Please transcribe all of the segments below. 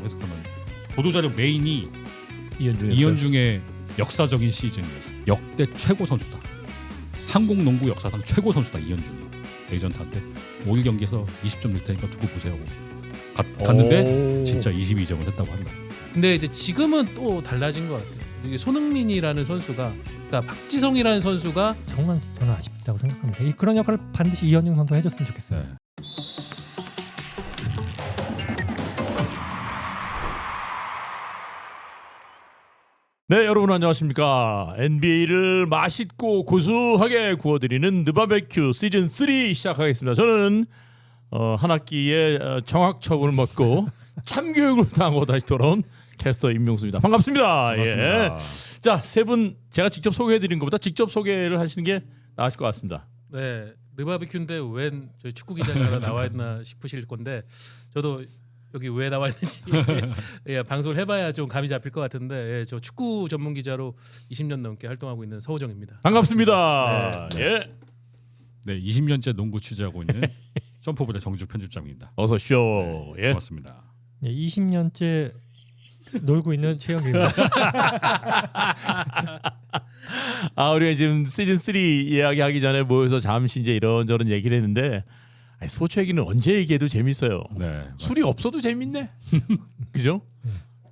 해석하면 보도자료 메인이 이현중이었어요. 이현중의 역사적인 시즌이었어. 역대 최고 선수다. 한국 농구 역사상 최고 선수다 이현중. 에이전트한테 5일 경기에서 20점 넣을 테니까 두고 보세요. 갔는데 진짜 22점을 했다고 한다. 근데 이제 지금은 또 달라진 것 같아요. 이게 손흥민이라는 선수가, 그러니까 박지성이라는 선수가 정말 저는 아쉽다고 생각합니다. 그런 역할을 반드시 이현중 선수가 해줬으면 좋겠어요. 네. 네, 여러분 안녕하십니까. NBA를 맛있고 고소하게 구워드리는 느바베큐 시즌 3 시작하겠습니다. 저는 한 학기의 정학처분을 먹고 참교육을 당하고 다시 돌아온 캐스터 임명수입니다. 반갑습니다. 반갑습니다. 예. 자, 세 분 제가 직접 소개해드린 것보다 직접 소개를 하시는 게 나을 것 같습니다. 네, 느바비큐인데 웬 저희 축구 기자가 하나 나와 있나 싶으실 건데 저도 여기 왜 나와 있는지 예, 방송을 해봐야 좀 감이 잡힐 것 같은데 예, 저 축구 전문 기자로 20년 넘게 활동하고 있는 서호정입니다. 반갑습니다. 네. 예. 네, 20년째 농구 취재하고 있는 점프부대 정주 편집장입니다. 어서 쇼. 네, 예. 고맙습니다. 20년째 놀고 있는 최영규입니다. 우리가 지금 시즌 3 이야기하기 전에 모여서 잠시 이제 이런저런 얘기를 했는데 스포츠 얘기는 언제 얘기해도 재밌어요. 네, 술이 없어도 재밌네. 그죠?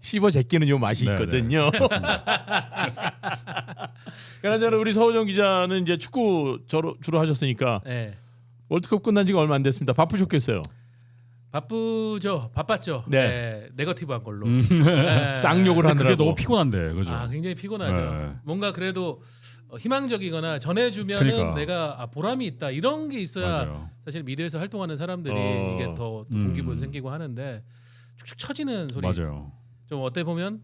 씹어 제끼는 요 맛이 네, 있거든요. 네, 맞습니다. 그나저나 우리 서호정 기자는 이제 축구 주로 하셨으니까 네, 월드컵 끝난 지가 얼마 안 됐습니다. 바쁘셨겠어요. 바빴죠. 네. 네, 네거티브한 걸로. 네. 쌍욕을 근데 그게 하느라고. 너무 피곤한데, 그죠? 굉장히 피곤하죠. 네. 뭔가 그래도 희망적이거나 전해주면은 그러니까. 내가 보람이 있다 이런 게 있어야 맞아요. 사실 미래에서 활동하는 사람들이 이게 더 동기부여 생기고 하는데 축축 처지는 소리. 맞아요. 좀 어때 보면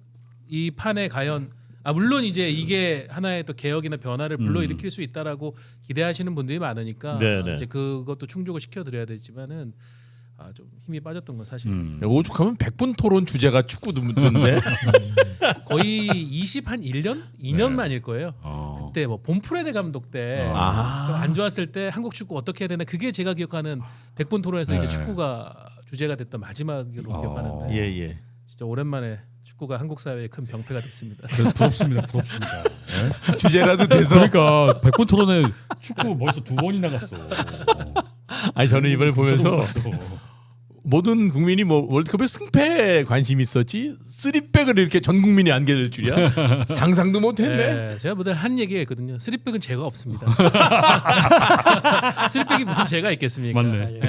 이 판에 과연 물론 이제 이게 하나의 또 개혁이나 변화를 불러일으킬 수 있다라고 기대하시는 분들이 많으니까 네네. 이제 그것도 충족을 시켜드려야 되지만은 좀 힘이 빠졌던 건 사실. 오죽하면 100분 토론 주제가 축구 묻던데. 거의 1년? 2년 네. 만일 거예요. 그때 뭐 봄프레레 감독 때 안 좋았을 때 한국 축구 어떻게 해야 되나 그게 제가 기억하는 100분 토론에서 네. 이제 축구가 주제가 됐던 마지막으로 기억하는데 예. 진짜 오랜만에 축구가 한국 사회의 큰 병폐가 됐습니다. 그래서 부럽습니다. 네? 주제라도 돼서. 그러니까 100번 토론에 축구 벌써 2번이나 갔어. 저는 이번에 보면서 갔어. 모든 국민이 뭐 월드컵에 승패에 관심이 있었지 3백을 이렇게 전 국민이 안게 될 줄이야 상상도 못했네. 네, 제가 뭐늘 한 얘기가 있거든요. 3백은 죄가 없습니다. 3백이 무슨 죄가 있겠습니까? 맞네.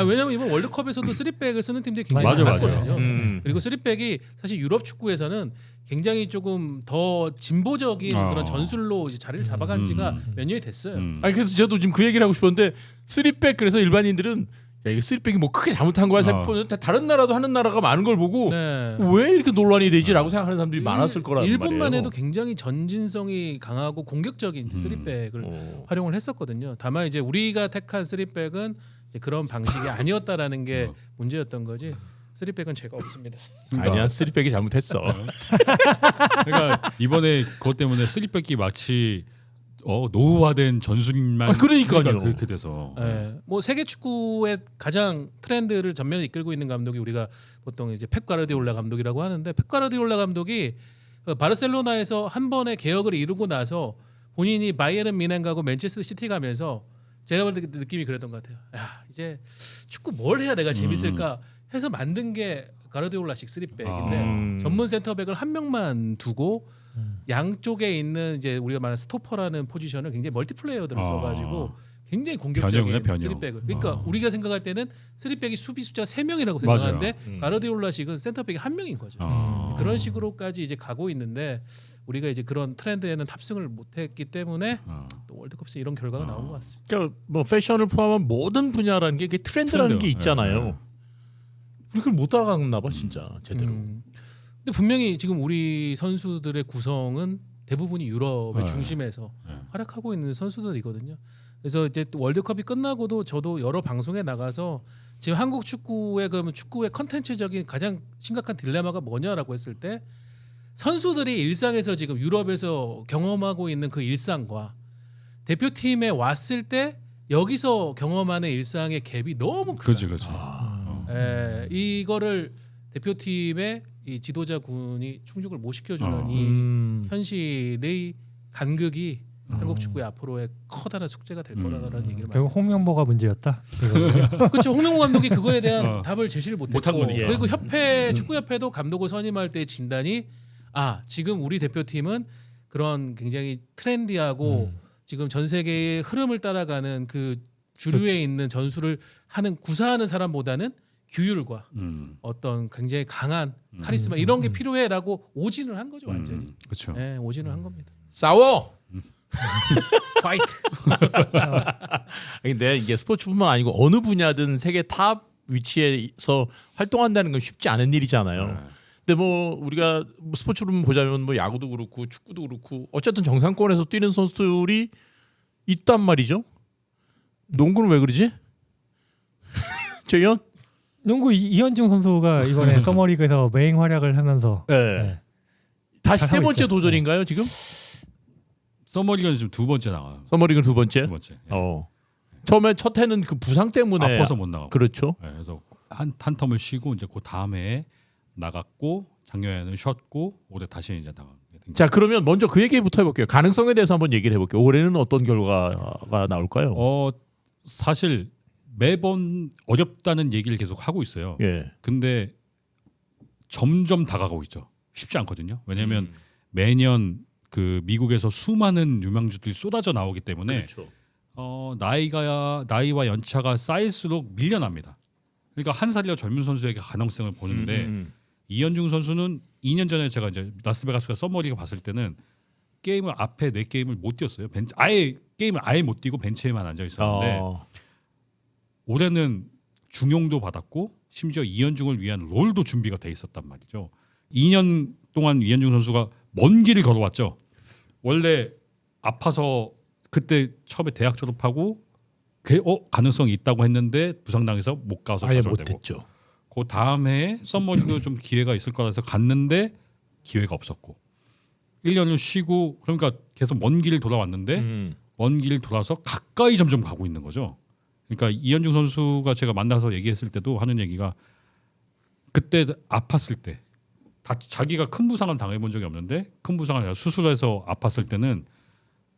왜냐면 이번 월드컵에서도 3백을 쓰는 팀들이 굉장히 맞아, 많았거든요. 맞아. 그리고 3백이 사실 유럽 축구에서는 굉장히 조금 더 진보적인 그런 전술로 이제 자리를 잡아간 지가 몇 년이 됐어요. 그래서 저도 지금 그 얘기를 하고 싶었는데 3백 그래서 일반인들은 야, 이게 3백이 뭐 크게 잘못한 거야 생각보다 다른 나라도 하는 나라가 많은 걸 보고 네. 왜 이렇게 논란이 되지라고 생각하는 사람들이 많았을 거라는 일본만 말이에요. 해도 굉장히 전진성이 강하고 공격적인 3백을 활용을 했었거든요. 다만 이제 우리가 택한 3백은 이제 그런 방식이 아니었다라는 게 문제였던 거지. 3백은 죄가 없습니다. 아니야 3백이 잘못했어. 그러니까 이번에 그것 때문에 3백이 마치 노후화된 전술만 그러니까요. 그렇게 돼서 뭐 세계 축구의 가장 트렌드를 전면에 이끌고 있는 감독이 우리가 보통 이제 펩 가르디올라 감독이라고 하는데 펩 가르디올라 감독이 바르셀로나에서 한 번의 개혁을 이루고 나서 본인이 바이에른 뮌헨 가고 맨체스터 시티 가면서 제가 볼 때 느낌이 그랬던 것 같아요. 야, 이제 축구 뭘 해야 내가 재밌을까 해서 만든 게 가르디올라식 3백인데 전문 센터백을 한 명만 두고 양쪽에 있는 이제 우리가 말하는 스토퍼라는 포지션을 굉장히 멀티플레이어들을 써가지고 굉장히 공격적인 변형. 3백을. 그러니까 우리가 생각할 때는 3백이 수비 숫자 3명이라고 생각하는데 가르디올라식은 센터백이 1명인 거죠. 그런 식으로까지 이제 가고 있는데 우리가 이제 그런 트렌드에는 탑승을 못했기 때문에 또 월드컵에서 이런 결과가 나온 것 같습니다. 그러니까 뭐 패션을 포함한 모든 분야라는 게 트렌드라는 게 있잖아요. 그걸 못 따라갔나 봐 진짜 제대로. 근데 분명히 지금 우리 선수들의 구성은 대부분이 유럽의 중심에서 활약하고 있는 선수들이거든요. 그래서 이제 또 월드컵이 끝나고도 저도 여러 방송에 나가서 지금 한국 축구의 그러면 축구의 컨텐츠적인 가장 심각한 딜레마가 뭐냐라고 했을 때 선수들이 일상에서 지금 유럽에서 경험하고 있는 그 일상과 대표팀에 왔을 때 여기서 경험하는 일상의 갭이 너무 크다. 그렇지. 이거를 대표팀의 이 지도자군이 충족을 못 시켜주는 이 음. 현실의 간극이 한국 축구의 앞으로의 커다란 숙제가 될 거라는 얘기를 많이. 결국 홍명보가 문제였다. 그렇죠. 홍명보 감독이 그거에 대한 답을 제시를 못한 못했고 거니까. 그리고 축구협회도 감독을 선임할 때 진단이 지금 우리 대표팀은 그런 굉장히 트렌디하고 지금 전 세계의 흐름을 따라가는 그 주류에 있는 전술을 구사하는 사람보다는 규율과 어떤 굉장히 강한 카리스마 이런 게 필요해라고 오진을 한 거죠 완전히. 그렇죠. 네, 오진을 한 겁니다. 싸워. 파이트. 근데 이게 스포츠뿐만 아니고 어느 분야든 세계 탑 위치에서 활동한다는 건 쉽지 않은 일이잖아요. 네. 근데 뭐 우리가 스포츠로 보자면 뭐 야구도 그렇고 축구도 그렇고 어쨌든 정상권에서 뛰는 선수들이 있단 말이죠. 농구는 왜 그러지? 최현? 농구 이현중 선수가 이번에 서머리그에서 맹활약을 하면서 네. 다시 세 잘하고 번째 있죠. 도전인가요 지금? 서머리가 지금 두 번째 나가요. 서머리그 두 번째. 두 번째. 예. 처음에 첫 해는 그 부상 때문에 아파서 못 나가고. 그렇죠. 예, 그래서 한 텀을 쉬고 이제 그 다음에 나갔고 작년에는 쉬었고 올해 다시 이제 나가게 된 자 그러면 먼저 그 얘기부터 해볼게요. 가능성에 대해서 한번 얘기를 해볼게요. 올해는 어떤 결과가 나올까요? 사실 매번 어렵다는 얘기를 계속 하고 있어요. 예. 근데 점점 다가가고 있죠. 쉽지 않거든요. 왜냐하면 매년 그 미국에서 수많은 유망주들이 쏟아져 나오기 때문에 그렇죠. 나이와 연차가 쌓일수록 밀려납니다. 그러니까 한 살이라 젊은 선수에게 가능성을 보는데 이현중 선수는 2년 전에 제가 이제 라스베가스가 서머리가 봤을 때는 게임을 앞에 내 게임을 못 뛰었어요. 게임을 아예 못 뛰고 벤치에만 앉아 있었는데 올해는 중용도 받았고 심지어 이현중을 위한 롤도 준비가 돼 있었단 말이죠. 2년 동안 이현중 선수가 먼 길을 걸어왔죠. 원래 아파서 그때 처음에 대학 졸업하고 가능성이 있다고 했는데 부상당해서 못 가서 아예 좌절되고 못했죠. 그 다음에 썸머리그 좀 기회가 있을 거라서 갔는데 기회가 없었고 1년을 쉬고 그러니까 계속 먼 길을 돌아왔는데 먼 길을 돌아서 가까이 점점 가고 있는 거죠. 그러니까 이현중 선수가 제가 만나서 얘기했을 때도 하는 얘기가 그때 아팠을 때 자기가 큰 부상을 당해본 적이 없는데 큰 부상을 수술해서 아팠을 때는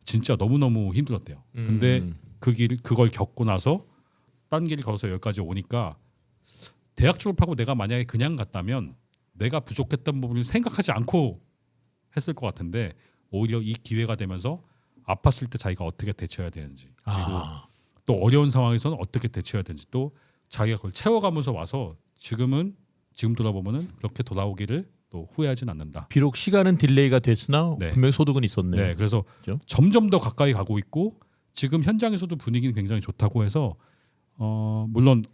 진짜 너무너무 힘들었대요. 근데 그걸 겪고 나서 딴 길을 걸어서 여기까지 오니까 대학 졸업하고 내가 만약에 그냥 갔다면 내가 부족했던 부분을 생각하지 않고 했을 것 같은데 오히려 이 기회가 되면서 아팠을 때 자기가 어떻게 대처해야 되는지 그리고 또 어려운 상황에서는 어떻게 대처해야 되는지 또 자기가 그걸 채워가면서 와서 지금 돌아보면은 그렇게 돌아오기를 또 후회하진 않는다. 비록 시간은 딜레이가 됐으나 네. 분명히 소득은 있었네요. 네, 그래서 그렇죠? 점점 더 가까이 가고 있고 지금 현장에서도 분위기는 굉장히 좋다고 해서 물론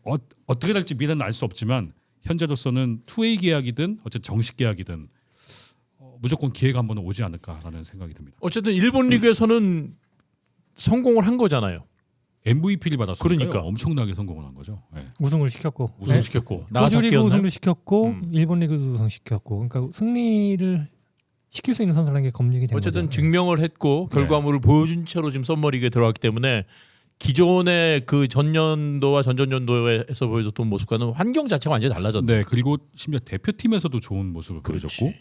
어떻게 될지 미래는 알 수 없지만 현재로서는 투웨이 계약이든 어쨌든 정식 계약이든 무조건 기회가 한 번은 오지 않을까라는 생각이 듭니다. 어쨌든 일본 리그에서는 성공을 한 거잖아요. MVP를 받았으니까요. 그러니까. 엄청나게 성공을 한 거죠. 네. 우승을 시켰고 우승시켰고 호주리그 나가사키였나요? 우승도 시켰고 일본 리그도 우승시켰고 그러니까 승리를 시킬 수 있는 선수라는 게 검증이 된 어쨌든 거죠. 증명을 했고 결과물을 보여준 채로 지금 썸머리그에 들어갔기 때문에 기존의 그 전년도와 전전년도에서 보여줬던 모습과는 환경 자체가 완전히 달라졌네. 네, 그리고 심지어 대표팀에서도 좋은 모습을 그렇지. 보여줬고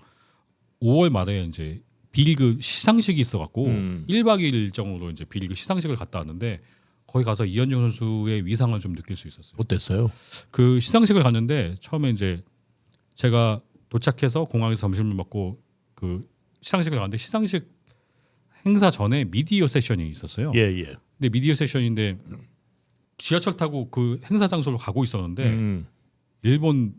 5월 말에 이제 B리그 시상식이 있어갖고 1박 2일 일정으로 이제 B리그 시상식을 갔다 왔는데 거기 가서 이현중 선수의 위상을 좀 느낄 수 있었어요. 어땠어요? 그 시상식을 갔는데 처음에 이제 제가 도착해서 공항에서 점심을 먹고 그 시상식을 갔는데 시상식 행사 전에 미디어 세션이 있었어요. 예, 예. 근데 미디어 세션인데 지하철 타고 그 행사 장소로 가고 있었는데 일본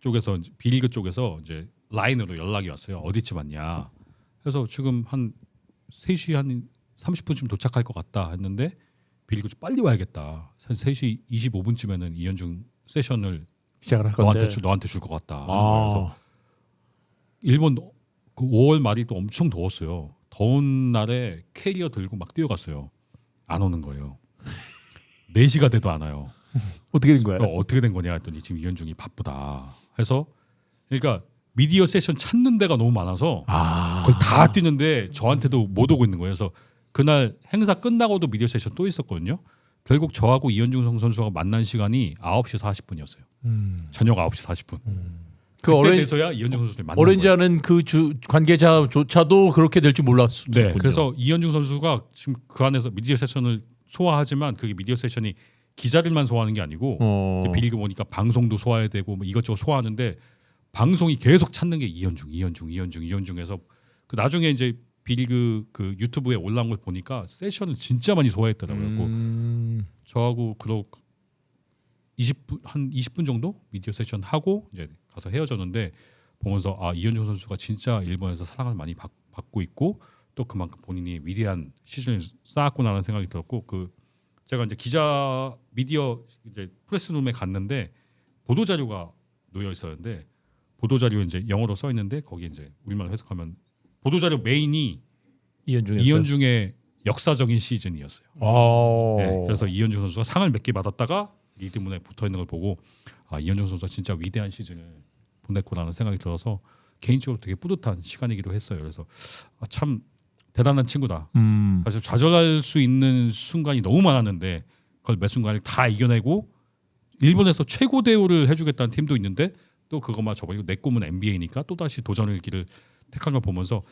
쪽에서 B리그 쪽에서 이제 라인으로 연락이 왔어요. 어디쯤 왔냐. 그래서 지금 한 3시 한 30분쯤 도착할 것 같다 했는데 B리그 좀 빨리 와야겠다. 한 3시 25분쯤에는 이현중 세션을 시작을 할 건데. 너한테 줄 것 같다. 아. 그래서 일본 그 5월 말이 또 엄청 더웠어요. 더운 날에 캐리어 들고 막 뛰어갔어요. 안 오는 거예요. 4시가 돼도 안 와요. 어떻게 된 거야? 어떻게 된 거냐 했더니 지금 이현중이 바쁘다 해서 그러니까 미디어 세션 찾는 데가 너무 많아서 그걸 다 뛰는데 저한테도 못 오고 있는 거예요. 그래서 그날 행사 끝나고도 미디어 세션 또 있었거든요. 결국 저하고 이현중 선수가 만난 시간이 9시 40분이었어요. 저녁 9시 40분. 그 그때 돼서야 이현중 선수를 만난 거예요. 어렌지하는 그 관계자조차도 그렇게 될 줄 몰랐군요. 네, 그래서 이현중 선수가 지금 그 안에서 미디어 세션을 소화하지만 그게 미디어 세션이 기자들만 소화하는 게 아니고 비리그 보니까 방송도 소화해야 되고 뭐 이것저것 소화하는데 방송이 계속 찾는 게 이현중에서 그 나중에 이제 비리그 그 유튜브에 올라온 걸 보니까 세션을 진짜 많이 소화했더라고요. 저하고 그러 20분 한 20분 정도 미디어 세션 하고 이제 가서 헤어졌는데 보면서 아 이현중 선수가 진짜 일본에서 사랑을 많이 받고 있고 또 그만큼 본인이 위대한 시즌을 쌓았구나라는 생각이 들었고 그 제가 이제 기자 미디어 이제 프레스룸에 갔는데 보도 자료가 놓여 있었는데 보도 자료 이제 영어로 써 있는데 거기에 이제 우리말로 해석하면 보도 자료 메인이 이현중의 역사적인 시즌이었어요. 네, 그래서 이현중 선수가 상을 몇 개 받았다가 리드문에 붙어 있는 걸 보고 아 이현중 선수가 진짜 위대한 시즌을 보냈구나라는 생각이 들어서 개인적으로 되게 뿌듯한 시간이기도 했어요. 그래서 아, 참 대단한 친구다. 사실 좌절할 수 있는 순간이 너무 많았는데 그걸 몇 순간을 다 이겨내고 일본에서 최고 대우를 해주겠다는 팀도 있는데 또 그것만 저버리고 내 꿈은 NBA니까 또 다시 도전의 길을 택한 걸 보면서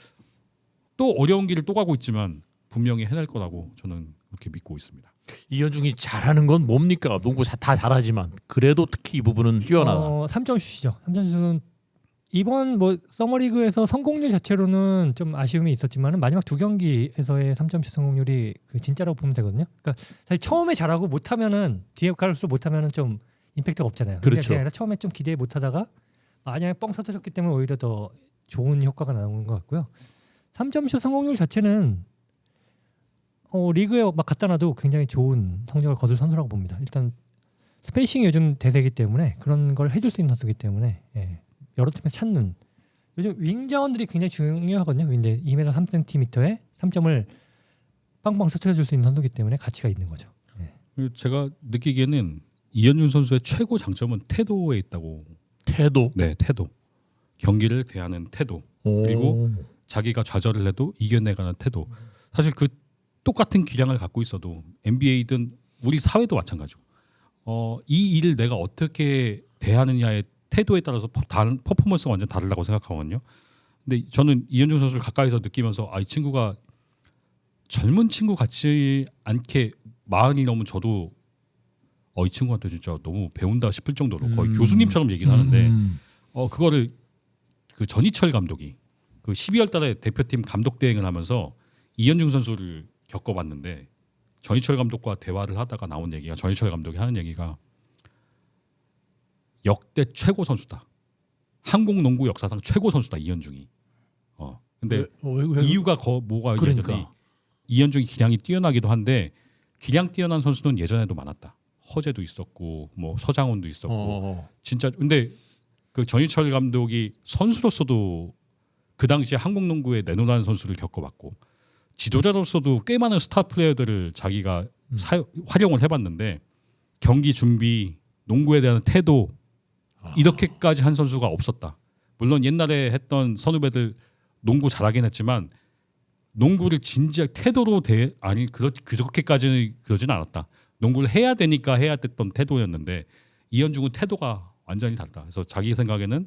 또 어려운 길을 또 가고 있지만 분명히 해낼 거라고 저는 그렇게 믿고 있습니다. 이현중이 잘하는 건 뭡니까? 농구 다 잘하지만 그래도 특히 이 부분은 뛰어나다. 3점 슛이죠. 3점 슛은 이번 뭐 서머리그에서 성공률 자체로는 좀 아쉬움이 있었지만 마지막 두 경기에서의 3점 슛 성공률이 그 진짜라고 보면 되거든요. 그러니까 사실 처음에 잘하고 못하면은 뒤에 갈수록 못하면은 좀 임팩트가 없잖아요. 그렇죠. 그게 아니라 처음에 좀 기대 못하다가 만약에 뻥 터졌기 때문에 오히려 더 좋은 효과가 나오는 것 같고요. 3점 슛 성공률 자체는 리그에 막 갖다 놔도 굉장히 좋은 성적을 거둘 선수라고 봅니다. 일단 스페이싱이 요즘 대세이기 때문에 그런 걸 해줄 수 있는 선수이기 때문에 여러 팀에서 찾는 요즘 윙 자원들이 굉장히 중요하거든요. 근데 2m 3cm에 3점을 빵빵 터뜨려줄 수 있는 선수이기 때문에 가치가 있는 거죠. 제가 느끼기에는 이현중 선수의 최고 장점은 태도에 있다고. 태도. 네, 태도. 경기를 대하는 태도. 그리고 자기가 좌절을 해도 이겨내가는 태도. 사실 그 똑같은 기량을 갖고 있어도 NBA든 우리 사회도 마찬가지고 이 일을 내가 어떻게 대하느냐의 태도에 따라서 퍼포먼스가 완전 다르다고 생각하거든요. 근데 저는 이현중 선수를 가까이서 느끼면서 이 친구가 젊은 친구 같지 않게 마흔이 넘은 저도 이 친구한테 진짜 너무 배운다 싶을 정도로 거의 교수님처럼 얘기를 하는데 그거를 그 전희철 감독이 그 12월 달에 대표팀 감독 대행을 하면서 이현중 선수를 겪어봤는데 전희철 감독과 대화를 하다가 나온 얘기가 전희철 감독이 하는 얘기가 역대 최고 선수다. 한국 농구 역사상 최고 선수다 이현중이. 근데 왜? 이유가 뭐가 그러니까. 있냐면 이현중이 기량이 뛰어나기도 한데 기량 뛰어난 선수는 예전에도 많았다. 허재도 있었고 뭐 서장훈도 있었고 진짜 근데 그 전희철 감독이 선수로서도 그 당시에 한국 농구에 내놓는 선수를 겪어봤고 지도자로서도 꽤 많은 스타 플레이어들을 자기가 활용을 해봤는데 경기 준비, 농구에 대한 태도 이렇게까지 한 선수가 없었다. 물론 옛날에 했던 선후배들 농구 잘하긴 했지만 농구를 진지하게 태도로 그렇게까지는 그러진 않았다. 농구를 해야 되니까 해야 됐던 태도였는데 이현중은 태도가 완전히 다르다. 그래서 자기 생각에는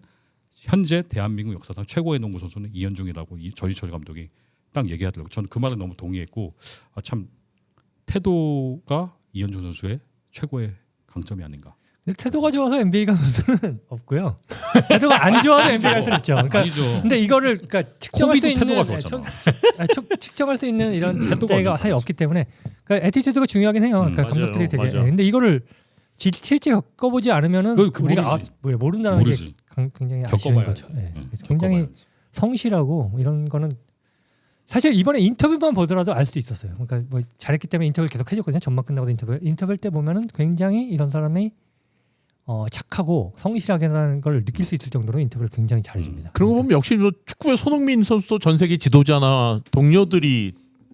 현재 대한민국 역사상 최고의 농구 선수는 이현중이라고 전희철 감독이 딱 얘기하더라고요. 저는 그 말에 너무 동의했고 참 태도가 이현중 선수의 최고의 강점이 아닌가. 근데 태도가 좋아서 NBA 간 선수는 없고요. 태도가 안 좋아도 NBA 갈 수는 있죠. 그러니까 아니죠. 근데 이거를 측정할 수 코비도 있는 태도가 좋았잖아. 측정할 수 있는 이런 태도가 잣대가 사실 없기 때문에 그러니까 애티튜드가 중요하긴 해요. 그러니까 맞아요. 감독들이 되게. 맞아. 근데 이거를 실제 겪어보지 않으면은 우리가 모른다는 모르지. 게 굉장히 아쉬운 겪어봐야지. 거죠. 그래서 굉장히 성실하고 이런 거는 사실 이번에 인터뷰만 보더라도 알 수 있었어요. 그러니까 뭐 잘했기 때문에 인터뷰를 계속 해줬거든요. 전반 끝나고도 인터뷰 때 보면은 굉장히 이런 사람이 착하고 성실하게라는 걸 느낄 수 있을 정도로 인터뷰를 굉장히 잘해줍니다. 그런 거 보면 역시 뭐 축구의 손흥민 선수도 전 세계 지도자나 동료들이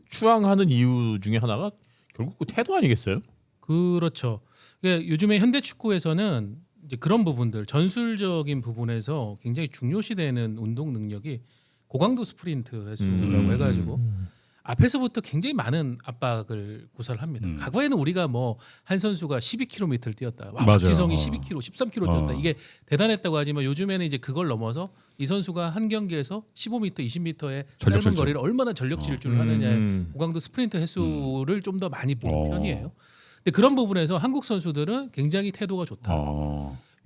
추앙하는 이유 중에 하나가 결국 그 태도 아니겠어요? 그렇죠. 그러니까 요즘에 현대 축구에서는 이제 그런 부분들 전술적인 부분에서 굉장히 중요시되는 운동 능력이 고강도 스프린트 횟수라고 해가지고 앞에서부터 굉장히 많은 압박을 구사를 합니다. 과거에는 우리가 뭐 한 선수가 12km를 뛰었다. 와, 맞아요. 박지성이 어. 12km, 13km 뛰었다. 어. 이게 대단했다고 하지만 요즘에는 이제 그걸 넘어서 이 선수가 한 경기에서 15m, 20m의 전력 짧은 질주. 거리를 얼마나 전력 질주를 하느냐에 고강도 스프린트 횟수를 좀 더 많이 보는 편이에요. 근데 그런 부분에서 한국 선수들은 굉장히 태도가 좋다.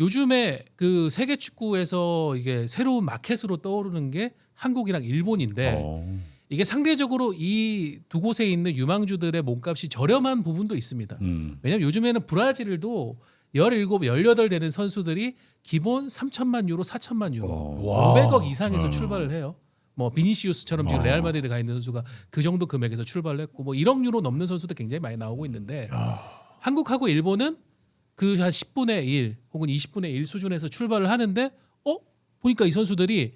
요즘에 그 세계 축구에서 이게 새로운 마켓으로 떠오르는 게 한국이랑 일본인데 이게 상대적으로 이 두 곳에 있는 유망주들의 몸값이 저렴한 부분도 있습니다. 왜냐하면 요즘에는 브라질도 17, 18 되는 선수들이 기본 3천만 유로, 4천만 유로, 500억 이상에서 출발을 해요. 뭐 비니시우스처럼 지금 레알 마드리드 가 있는 선수가 그 정도 금액에서 출발을 했고 뭐 1억 유로 넘는 선수도 굉장히 많이 나오고 있는데 한국하고 일본은 그 한 10분의 1 혹은 20분의 1 수준에서 출발을 하는데 보니까 이 선수들이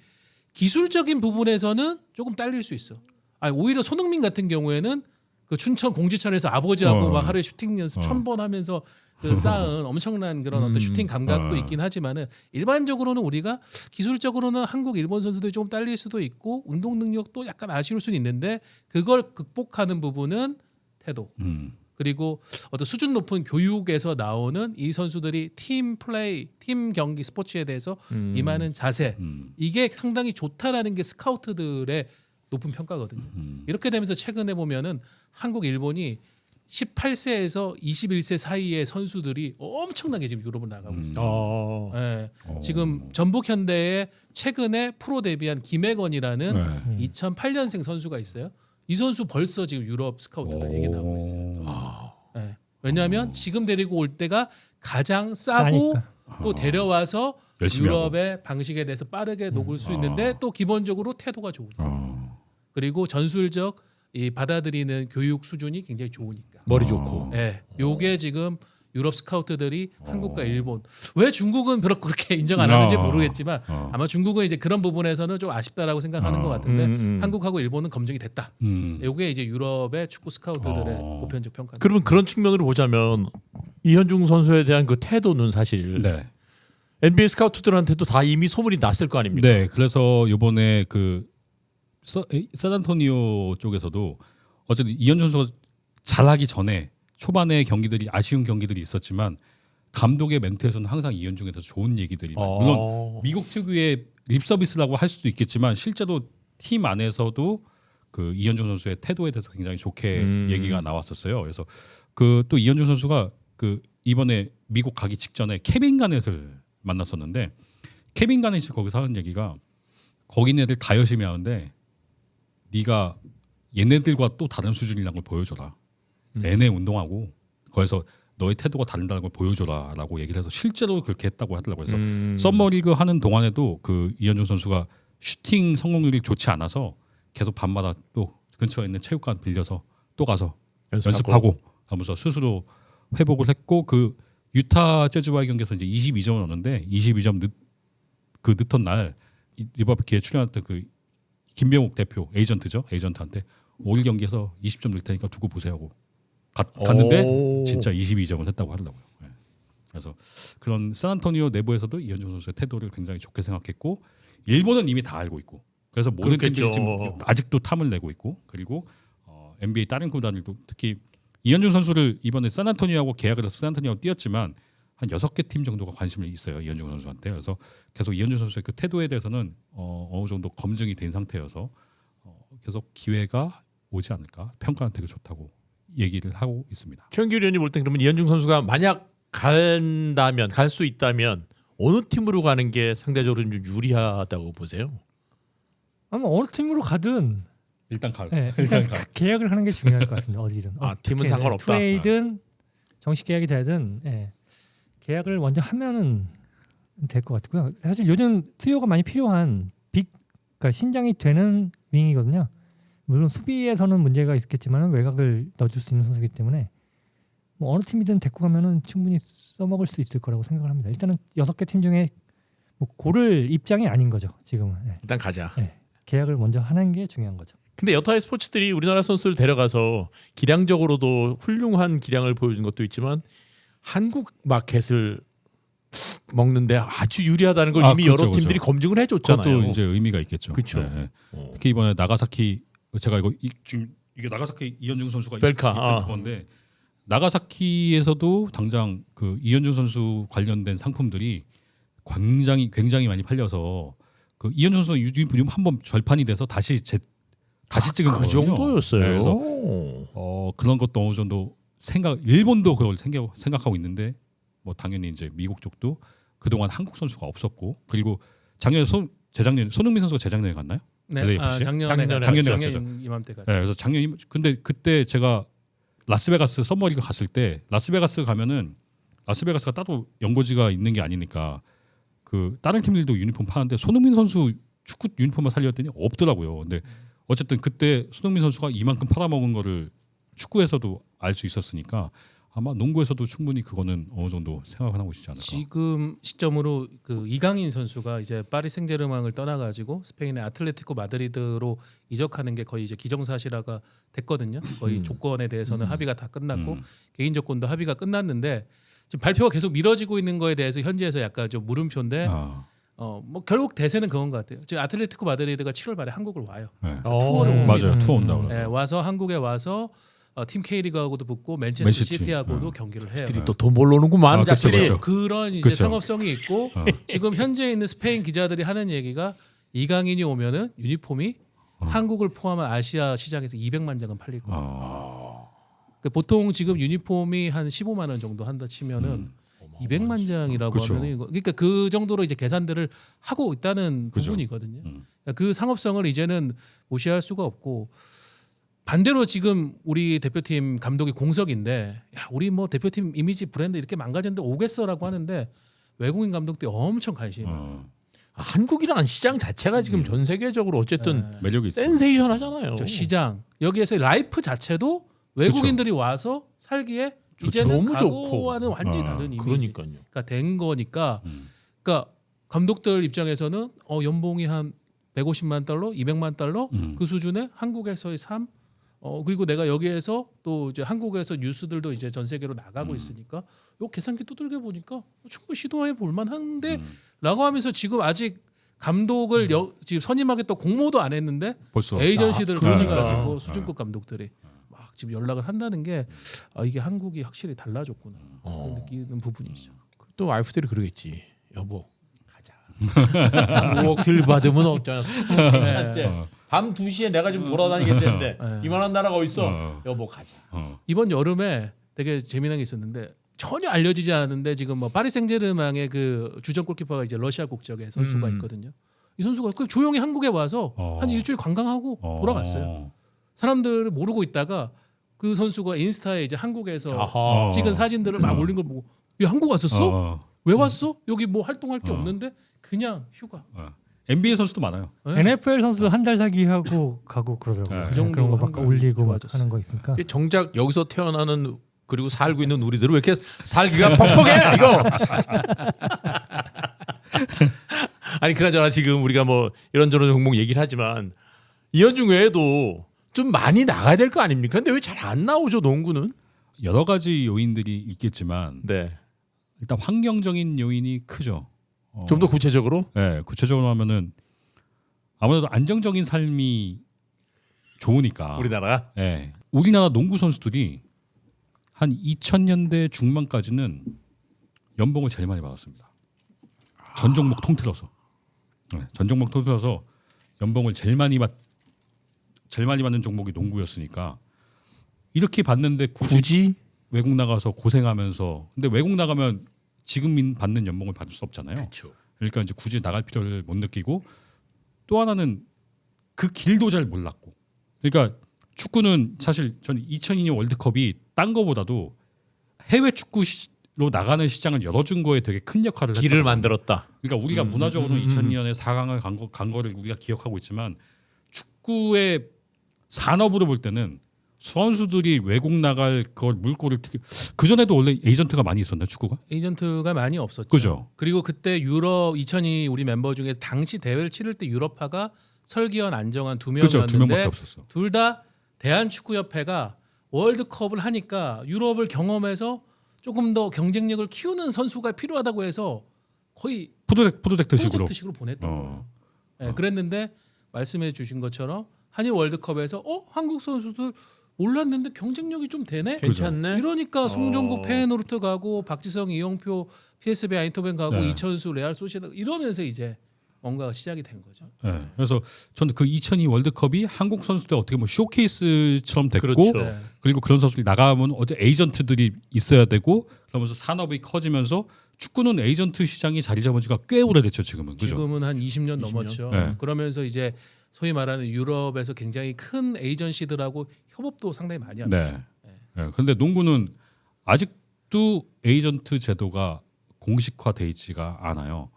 기술적인 부분에서는 조금 딸릴 수 있어. 오히려 손흥민 같은 경우에는 그 춘천 공지천에서 아버지하고 막 하루에 슈팅 연습 1000번 하면서 그 쌓은 엄청난 그런 어떤 슈팅 감각도 있긴 하지만은 일반적으로는 우리가 기술적으로는 한국 일본 선수들이 조금 딸릴 수도 있고 운동 능력도 약간 아쉬울 수는 있는데 그걸 극복하는 부분은 태도 그리고 어떤 수준 높은 교육에서 나오는 이 선수들이 팀 플레이, 팀 경기 스포츠에 대해서 임하는 자세 이게 상당히 좋다라는 게 스카우트들의 높은 평가거든요. 이렇게 되면서 최근에 보면은 한국, 일본이 18세에서 21세 사이의 선수들이 엄청나게 지금 유럽을 나가고 있어요. 네. 지금 전북 현대에 최근에 프로 데뷔한 김혜건이라는 2008년생 선수가 있어요. 이 선수 벌써 지금 유럽 스카우트가 얘기 나오고 있어요. 네. 왜냐하면 지금 데리고 올 때가 가장 싸고 싸니까. 또 데려와서 열심히 유럽의 방식에 대해서 빠르게 녹을 수 있는데 또 기본적으로 태도가 좋으니까 그리고 전술적 이 받아들이는 교육 수준이 굉장히 좋으니까 머리 좋고. 네. 요게 지금 유럽 스카우트들이 한국과 일본 왜 중국은 그렇게 인정 안 하는지 모르겠지만 아마 중국은 이제 그런 부분에서는 좀 아쉽다라고 생각하는 것 같은데 한국하고 일본은 검증이 됐다. 요게 이제 유럽의 축구 스카우트들의 보편적 평가. 그러면 그런 측면으로 보자면 이현중 선수에 대한 그 태도는 사실 네. NBA 스카우트들한테도 다 이미 소문이 났을 거 아닙니까? 네. 그래서 이번에 그 샌안토니오 쪽에서도 어쨌든 이현준 선수가 잘하기 전에 초반에 경기들이 아쉬운 경기들이 있었지만 감독의 멘트에서는 항상 이현중에 대해서 좋은 얘기들이 물론 미국 특유의 립 서비스라고 할 수도 있겠지만 실제로 팀 안에서도 그 이현중 선수의 태도에 대해서 굉장히 좋게 얘기가 나왔었어요. 그래서 그 또 이현중 선수가 그 이번에 미국 가기 직전에 케빈 가넷을 만났었는데 케빈 가넷이 거기서 하는 얘기가 거기 애들 다 열심히 하는데 네가 얘네들과 또 다른 수준이라는 걸 보여줘라. 내내 운동하고 거기서 너의 태도가 다른다는 걸 보여줘라라고 얘기를 해서 실제로 그렇게 했다고 하더라고요. 그래서 썸머리그 하는 동안에도 그 이현중 선수가 슈팅 성공률이 좋지 않아서 계속 밤마다 또 근처에 있는 체육관 빌려서 또 가서 연습하고 하면서 스스로 회복을 했고 그 유타 재즈와의 경기에서 이제 22점을 얻는데 22점 늦던 날 리버풀에 출연했던 그 김병욱 대표 에이전트한테 올 경기에서 20점 넣을 테니까 두고 보세요 하고 갔는데 진짜 22점을 했다고 하더라고요. 네. 그래서 그런 샌안토니오 내부에서도 이현중 선수의 태도를 굉장히 좋게 생각했고 일본은 이미 다 알고 있고 그래서 모든 팀들이 지금 아직도 탐을 내고 있고 그리고 NBA 다른 구단들도 특히 이현중 선수를 이번에 샌안토니오하고 계약을 해서 샌안토니오하고 뛰었지만 한 6개 팀 정도가 관심이 있어요. 이현중 선수한테. 그래서 계속 이현중 선수의 그 태도에 대해서는 어느 정도 검증이 된 상태여서 계속 기회가 오지 않을까. 평가는 되게 좋다고 얘기를 하고 있습니다. 최영길 의원이 볼 땐 그러면 이현중 선수가 만약 간다면 갈 수 있다면 어느 팀으로 가는 게 상대적으로 좀 유리하다고 보세요? 아마 어느 팀으로 가든 일단 가. 네, 일단 계약을 하는 게 중요할 것 같습니다. 어디든. 팀은 어떻게, 상관없다. 트레이든 정식 계약이 되든 계약을 먼저 하면은 될 것 같고요. 사실 요즘 수요가 많이 필요한 그러니까 신장이 되는 윙이거든요. 물론 수비에서는 문제가 있겠지만 외곽을 넣어줄 수 있는 선수이기 때문에 뭐 어느 팀이든 데리고 가면은 충분히 써먹을 수 있을 거라고 생각을 합니다. 일단은 6개 팀 중에 뭐 고를 입장이 아닌 거죠. 지금은. 일단 가자. 계약을 먼저 하는 게 중요한 거죠. 근데 여타의 스포츠들이 우리나라 선수를 데려가서 기량적으로도 훌륭한 기량을 보여준 것도 있지만 한국 마켓을 먹는데 아주 유리하다는 걸 이미 그렇죠, 여러 팀들이 그렇죠. 검증을 해줬잖아요. 그것도 이제 의미가 있겠죠. 그렇죠. 특히 이번에 나가사키 제가 이거 지금 이게 나가사키 이현중 선수가 벨카, 있던 그건데 나가사키에서도 당장 그 이현중 선수 관련된 상품들이 굉장히 많이 팔려서 그 이현중 선수 유니폼 한번 절판이 돼서 다시 찍은 그 거거든요. 정도였어요. 네, 그래서 그런 것도 어느 정도 일본도 그걸 생각하고 있는데 뭐 당연히 이제 미국 쪽도 그동안 한국 선수가 없었고 그리고 재작년 손흥민 선수가 재작년에 갔나요? 네, LAFC? 작년에 갔죠. 이맘때 갔죠. 네, 그래서 근데 그때 제가 라스베가스 썸머리그 갔을 때 라스베가스 가면은 라스베가스가 따로 연고지가 있는 게 아니니까 그 다른 팀들도 유니폼 파는데 손흥민 선수 축구 유니폼만 살렸더니 없더라고요. 근데 어쨌든 그때 손흥민 선수가 이만큼 팔아먹은 거를 축구에서도 알 수 있었으니까 아마 농구에서도 충분히 그거는 어느 정도 생각을 하고 있지 않을까. 지금 시점으로 그 이강인 선수가 이제 파리 생제르맹을 떠나가지고 스페인의 아틀레티코 마드리드로 이적하는 게 거의 이제 기정사실화가 됐거든요. 거의 조건에 대해서는 합의가 다 끝났고 개인 조건도 합의가 끝났는데 지금 발표가 계속 미뤄지고 있는 거에 대해서 현지에서 약간 좀 물음표인데 뭐 결국 대세는 그건 것 같아요. 지금 아틀레티코 마드리드가 7월 말에 한국을 와요. 네. 투어를 옵니다. 맞아요. 투어 온다고 그래요. 네, 와서 한국에 와서 팀 K리그하고도 붙고 맨체스터 맨시티. 시티하고도 경기를 해요. 또 돈 벌러오는구만. 그쵸, 자들이. 그쵸. 그런 이제 그쵸. 상업성이 있고 지금 현재 있는 스페인 기자들이 하는 얘기가 이강인이 오면은 유니폼이 한국을 포함한 아시아 시장에서 200만 장은 팔릴 거예요. 그러니까 보통 지금 유니폼이 한 15만 원 정도 한다 치면은 200만 장이라고 그쵸. 하면은 그러니까 그 정도로 이제 계산들을 하고 있다는 그죠. 부분이거든요. 그러니까 그 상업성을 이제는 무시할 수가 없고 반대로 지금 우리 대표팀 감독이 공석인데 야, 우리 뭐 대표팀 이미지 브랜드 이렇게 망가졌는데 오겠어라고 하는데 외국인 감독들이 엄청 관심이 많아요. 한국이라는 시장 자체가 지금 전 세계적으로 어쨌든 매력이 있죠. 센세이션하잖아요. 저 시장 여기에서 라이프 자체도 외국인들이 와서 살기에 이제는 너무 좋고. 과거와는 완전히 다른 이미지가 그러니까요. 된 거니까 그러니까 감독들 입장에서는 연봉이 한 150만 달러, 200만 달러 그 수준의 한국에서의 삶 그리고 내가 여기에서 또 이제 한국에서 뉴스들도 이제 전 세계로 나가고 있으니까 요 계산기 두들겨 보니까 충분히 시도해 볼 만한데라고 하면서 지금 아직 감독을 지금 선임하겠다 공모도 안 했는데 벌써 에이전시들을 그러니까. 통해가지고 수준급 감독들이 막 지금 연락을 한다는 게 이게 한국이 확실히 달라졌구나 그런 느끼는 부분이죠. 또 와이프들이 그러겠지. 여보 가자. 5억 들 받으면 어쩌냐. 수준한테 밤 2시에 내가 좀 돌아다니겠는데 이만한 나라가 어딨어. 여보 가자. 이번 여름에 되게 재미난 게 있었는데 전혀 알려지지 않았는데 지금 뭐 파리 생제르맹의 그 주전 골키퍼가 이제 러시아 국적의 선수가 있거든요. 이 선수가 그 조용히 한국에 와서 한 일주일 관광하고 돌아갔어요. 사람들을 모르고 있다가 그 선수가 인스타에 이제 한국에서 찍은 사진들을 막 올린 걸 보고 야 한국 왔었어? 왜 왔어? 여기 뭐 활동할 게 없는데 그냥 휴가. NBA 선수도 많아요. NFL 선수 한 달 사기하고 가고 그러더라고요. 네. 그 정도로 그런 거 막 한국이 올리고 막 좋아졌어요. 하는 거 있으니까. 정작 여기서 태어나는 그리고 살고 있는 우리들은 왜 이렇게 살기가 퍽퍽해 이거. 아니 그나저나 지금 우리가 뭐 이런저런 종목 얘기를 하지만 이현중 외에도 좀 많이 나가야 될 거 아닙니까? 근데 왜 잘 안 나오죠 농구는? 여러 가지 요인들이 있겠지만 네. 일단 환경적인 요인이 크죠. 좀 더 구체적으로? 네, 구체적으로 하면은 아무래도 안정적인 삶이 좋으니까. 우리나라. 네, 우리나라 농구 선수들이 한 2000년대 중반까지는 연봉을 제일 많이 받았습니다. 전 종목 통틀어서. 네, 전 종목 통틀어서 연봉을 제일 많이 받는 종목이 농구였으니까 이렇게 받는데 굳이 외국 나가서 고생하면서 근데 외국 나가면 지금 받는 연봉을 받을 수 없잖아요. 그렇죠. 그러니까 이제 굳이 나갈 필요를 못 느끼고 또 하나는 그 길도 잘 몰랐고. 그러니까 축구는 사실 저는 2002년 월드컵이 딴 거보다도 해외 축구로 나가는 시장을 열어준 거에 되게 큰 역할을 길을 했다고. 만들었다. 그러니까 우리가 문화적으로 2002년에 4강을 간 거를 우리가 기억하고 있지만 축구의 산업으로 볼 때는 선수들이 외국 나갈 걸 물꼬를 그 전에도 원래 에이전트가 많이 있었나요 축구가? 에이전트가 많이 없었죠. 그죠. 그리고 그때 유럽 2002 우리 멤버 중에 당시 대회를 치를 때 유럽파가 설기현, 안정환 두 그죠. 두 명밖에 명이었는데 없었어. 둘 다 대한축구협회가 월드컵을 하니까 유럽을 경험해서 조금 더 경쟁력을 키우는 선수가 필요하다고 해서 거의 프로젝트식으로. 프로젝트식으로 보냈던 거예요. 네, 그랬는데 말씀해 주신 것처럼 한일 월드컵에서 한국 선수들 올랐는데 경쟁력이 좀 되네. 괜찮네. 이러니까 송정구 어. 페노르트 가고 박지성, 이영표 PSV 아인토벤 가고 네. 이천수 레알 소시에다 이러면서 이제 뭔가가 시작이 된 거죠. 네. 그래서 저는 그 2002 월드컵이 한국 선수들 어떻게 보면 쇼케이스처럼 됐고 그렇죠. 네. 그리고 그런 선수들이 나가면 어디 에이전트들이 있어야 되고 그러면서 산업이 커지면서 축구는 에이전트 시장이 자리 잡은 지가 꽤 오래됐죠 지금은. 그죠? 지금은 한 20년 20년? 넘었죠. 네. 그러면서 이제 소위 말하는 유럽에서 굉장히 큰 에이전시들하고 협업도 상당히 많이 합니다. 네. 네. 근데 농구는 아직도 에이전트 제도가 공식화돼 있지가 않아요.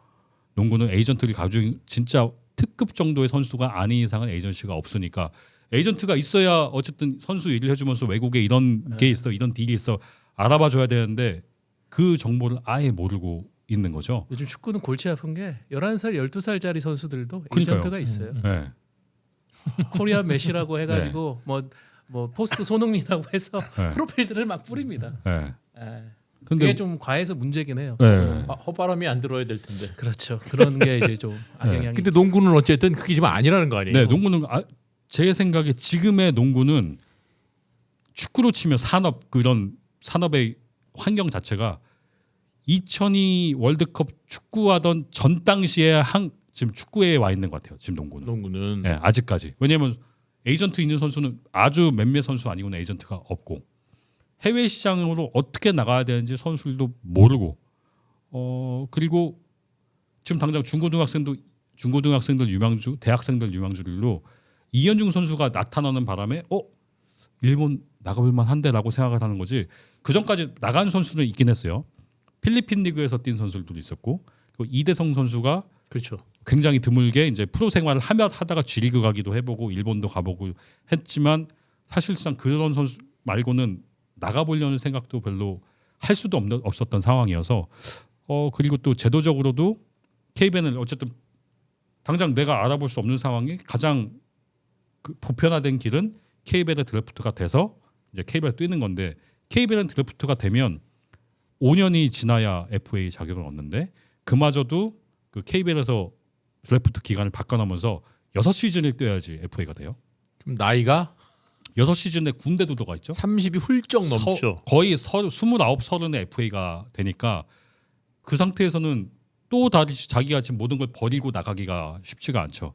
농구는 에이전트를 가지고 진짜 특급 정도의 선수가 아닌 이상은 에이전시가 없으니까 에이전트가 있어야 어쨌든 선수 일을 해주면서 외국에 이런 게 있어, 이런 딜이 있어 알아봐 줘야 되는데 그 정보를 아예 모르고 있는 거죠. 요즘 축구는 골치 아픈 게 11살, 12살짜리 선수들도 그러니까요. 에이전트가 있어요. 네. 코리안 메시라고 해가지고 뭐 포스트 손흥민이라고 해서 네. 프로필들을 막 뿌립니다. 네. 예. 근데 그게 좀 과해서 문제긴 해요. 네. 헛바람이 안 들어야 될 텐데. 그렇죠. 그런 게 이제 좀 악영향이. 근데 있죠. 농구는 어쨌든 그게 지금 아니라는 거 아니에요? 네, 농구는 제 생각에 지금의 농구는 축구로 치면 산업 그런 산업의 환경 자체가 2002 월드컵 축구하던 전 당시에 지금 축구에 와 있는 것 같아요. 지금 농구는. 농구는 네, 아직까지. 왜냐하면 에이전트 있는 선수는 아주 몇몇 선수 아니고는 에이전트가 없고 해외 시장으로 어떻게 나가야 되는지 선수들도 모르고 그리고 지금 당장 중고등학생들 유망주, 대학생들 유망주들로 이현중 선수가 나타나는 바람에 일본 나가볼만 한데라고 생각을 하는 거지. 그 전까지 나간 선수는 있긴 했어요. 필리핀 리그에서 뛴 선수들도 있었고 그리고 이대성 선수가 그렇죠. 굉장히 드물게 이제 프로 생활을 하다가 G리그 가기도 해보고 일본도 가보고 했지만 사실상 그런 선수 말고는 나가보려는 생각도 별로 할 수도 없었던 상황이어서 그리고 또 제도적으로도 KBN을 어쨌든 당장 내가 알아볼 수 없는 상황이 가장 보편화된 길은 KBN의 드래프트가 돼서 이제 KBN에 뛰는 건데 KBN 드래프트가 되면 5년이 지나야 FA 자격을 얻는데 그마저도 그 KBN에서 드래프트 기간을 바꿔놓으면서 6시즌을 뛰어야지 FA가 돼요. 그럼 나이가 6시즌에 군대도 들어가 있죠. 30이 훌쩍 넘죠. 거의 29, 30의 FA가 되니까 그 상태에서는 또 다시 자기가 지금 모든 걸 버리고 나가기가 쉽지가 않죠.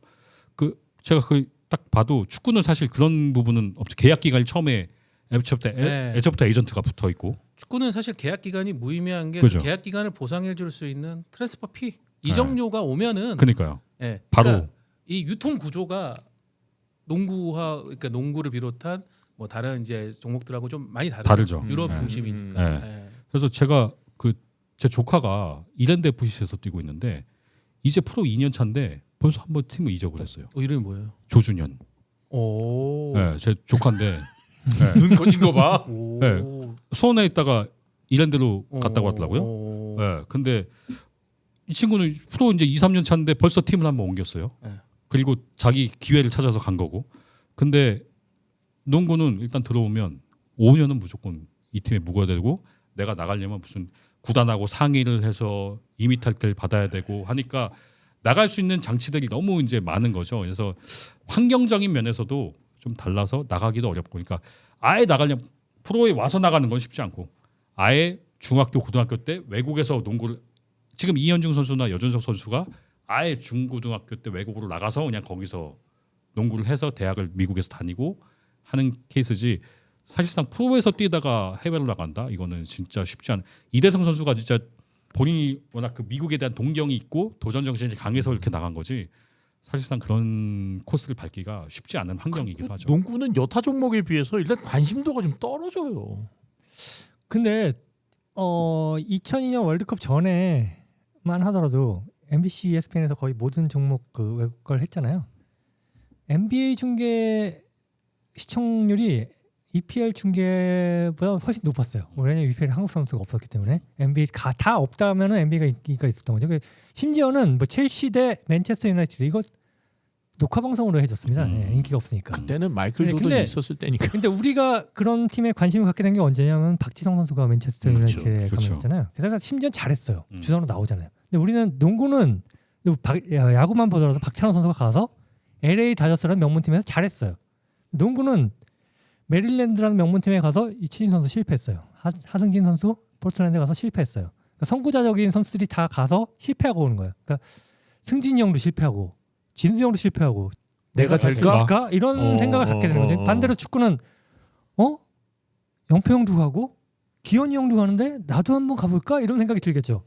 제가 딱 봐도 축구는 사실 그런 부분은 없죠. 계약 기간이 처음에 애초부터 에이전트가 붙어 있고 축구는 사실 계약 기간이 무의미한 게 그죠. 계약 기간을 보상해 줄 수 있는 트랜스퍼 피 이적료가 오면은 그러니까요. 예, 바로 그러니까 이 유통 구조가 그러니까 농구를 비롯한 뭐 다른 이제 종목들하고 좀 많이 다르죠. 다르죠. 유럽 네. 중심이니까. 네. 예. 그래서 제가 제 조카가 이랜드 FC에서 뛰고 있는데 이제 프로 2년 차인데 벌써 한번 팀을 이적을 했어요. 이름이 뭐예요? 조준현. 오. 네, 제 조카인데 네. 눈 커진 거 봐. 오. 네. 수원에 있다가 이랜드로 오. 갔다고 하더라고요. 오. 네, 근데 이 친구는 프로 이제 2, 3년 차인데 벌써 팀을 한번 옮겼어요. 네. 그리고 자기 기회를 찾아서 간 거고. 근데 농구는 일단 들어오면 5년은 무조건 이 팀에 묵어야 되고 내가 나가려면 무슨 구단하고 상의를 해서 이미탈을 받아야 되고 하니까 나갈 수 있는 장치들이 너무 이제 많은 거죠. 그래서 환경적인 면에서도 좀 달라서 나가기도 어렵고 그러니까 아예 나가려면 프로에 와서 나가는 건 쉽지 않고 아예 중학교 고등학교 때 외국에서 농구를 지금 이현중 선수나 여준석 선수가 아예 중고등학교 때 외국으로 나가서 그냥 거기서 농구를 해서 대학을 미국에서 다니고 하는 케이스지 사실상 프로에서 뛰다가 해외로 나간다 이거는 진짜 쉽지 않은 이대성 선수가 진짜 본인이 워낙 그 미국에 대한 동경이 있고 도전 정신이 강해서 이렇게 나간 거지 사실상 그런 코스를 밟기가 쉽지 않은 환경이기도 하죠. 농구는 여타 종목에 비해서 일단 관심도가 좀 떨어져요. 근데 2002년 월드컵 전에만 하더라도 MBC, ESPN에서 거의 모든 종목 그 외국 걸 했잖아요. NBA 중계 시청률이 EPL 중계보다 훨씬 높았어요. 왜냐하면 EPL 한국 선수가 없었기 때문에 NBA 다 없다면은 NBA가 인기가 있었던 거죠. 심지어는 뭐 첼시 대 맨체스터 유나이티드 이거 녹화 방송으로 해줬습니다. 예, 인기가 없으니까. 그때는 마이클 네, 조던이 근데- 있었을 때니까. 근데 우리가 그런 팀에 관심을 갖게 된 게 언제냐면 박지성 선수가 맨체스터 그렇죠. 유나이티드에 그렇죠. 가면했잖아요. 게다가 심지어 잘했어요. 음. 주전으로 나오잖아요. 근데 우리는 농구는 야구만 보더라도 박찬호 선수가 가서 LA 다저스라는 명문팀에서 잘했어요. 농구는 메릴랜드라는 명문팀에 가서 이치진 선수 실패했어요. 하승진 선수 포르틀랜드에 가서 실패했어요. 그러니까 선구자적인 선수들이 다 가서 실패하고 오는 거예요. 그러니까 승진이 형도 실패하고 진수 형도 실패하고 내가 될 수 될까? 있을까? 이런 생각을 갖게 되는 거죠. 반대로 축구는 영표 형도 가고 기현이 형도 가는데 나도 한번 가볼까? 이런 생각이 들겠죠.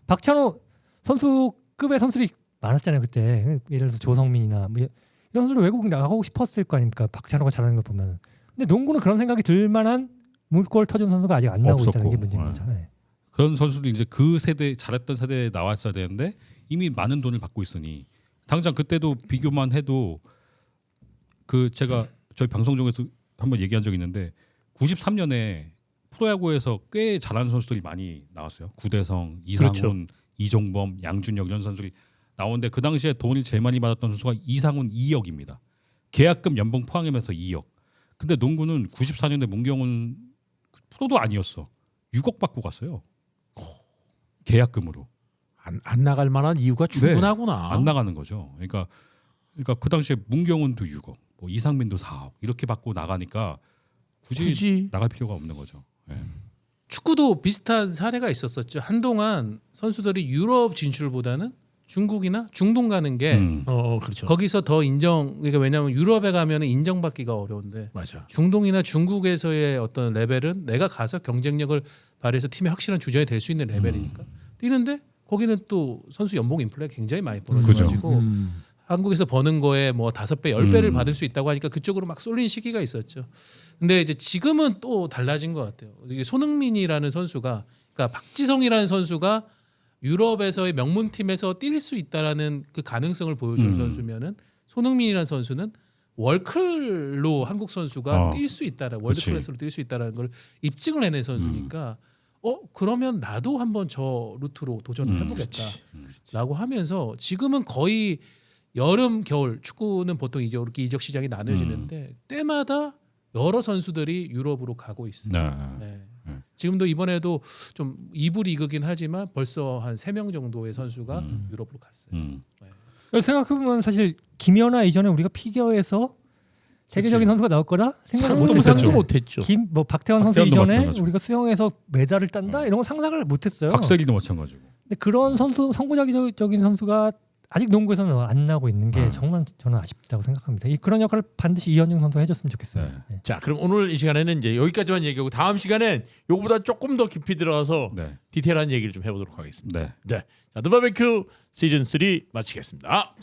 박찬호 선수급의 선수들이 많았잖아요 그때. 예를 들어서 조성민이나 뭐 이런 선수들 외국 나가고 싶었을 거 아닙니까? 박찬호가 잘하는 걸 보면. 근데 농구는 그런 생각이 들 만한 물골 터준 선수가 아직 안 나오고 있다는 게 문제인 거죠. 네. 그런 선수들이 이제 그 세대 잘했던 세대에 나왔어야 되는데 이미 많은 돈을 받고 있으니 당장 그때도 비교만 해도 그 제가 저희 방송 중에서 한번 얘기한 적이 있는데 93년에 프로야구에서 꽤 잘하는 선수들이 많이 나왔어요. 구대성, 이상훈, 그렇죠. 이종범, 양준혁 이런 선수들이 나오는데 그 당시에 돈을 제일 많이 받았던 선수가 이상훈 2억입니다. 계약금 연봉 포함하면서 2억. 근데 농구는 94년에 문경은 프로도 아니었어. 6억 받고 갔어요. 계약금으로. 안 나갈 만한 이유가 충분하구나. 안 나가는 거죠. 그러니까 그 당시에 문경은도 6억, 뭐 이상민도 4억 이렇게 받고 나가니까 굳이 나갈 필요가 없는 거죠. 네. 축구도 비슷한 사례가 있었었죠. 한동안 선수들이 유럽 진출보다는 중국이나 중동 가는 게 그렇죠. 거기서 더 그러니까 왜냐하면 유럽에 가면 인정받기가 어려운데 맞아. 중동이나 중국에서의 어떤 레벨은 내가 가서 경쟁력을 발휘해서 팀의 확실한 주전이 될 수 있는 레벨이니까 뛰는데 거기는 또 선수 연봉 인플레가 굉장히 많이 벌어져가지고 한국에서 버는 거에 뭐 5배, 10배를 받을 수 있다고 하니까 그쪽으로 막 쏠린 시기가 있었죠. 근데 이제 지금은 또 달라진 것 같아요. 이게 손흥민이라는 선수가, 그러니까 박지성이라는 선수가 유럽에서의 명문팀에서 뛸 수 있다라는 그 가능성을 보여준 선수면은 손흥민이라는 선수는 월클로 한국 선수가 뛸 수 있다라, 월드 클래스로 뛸 수 있다라는 걸 입증을 해낸 선수니까 그러면 나도 한번 저 루트로 도전을 해보겠다라고 하면서 지금은 거의 여름, 겨울 축구는 보통 이렇게 이적 시장이 나눠지는데 때마다 여러 선수들이 유럽으로 가고 있어요. 네. 지금도 이번에도 좀 2부 리그긴 하지만 벌써 한 3명 정도의 선수가 유럽으로 갔어요. 네. 생각해보면 사실 김연아 이전에 우리가 피겨에서 세계적인 선수가 나올 거라 생각을 상상도 못했죠. 뭐 박태환 선수 이전에 마찬가지고. 우리가 수영에서 메달을 딴다 이런 거 상상을 못했어요. 박세리도 마찬가지고. 근데 그런 선수 선구자적인 선수가 아직 농구에서는 안 나오고 있는 게 정말 저는 아쉽다고 생각합니다. 그런 역할을 반드시 이현중 선수가 해줬으면 좋겠어요. 네. 자, 그럼 오늘 이 시간에는 이제 여기까지만 얘기하고 다음 시간엔 요거보다 조금 더 깊이 들어가서 디테일한 얘기를 좀 해보도록 하겠습니다. 네. 자, 더 바베큐 시즌 3 마치겠습니다.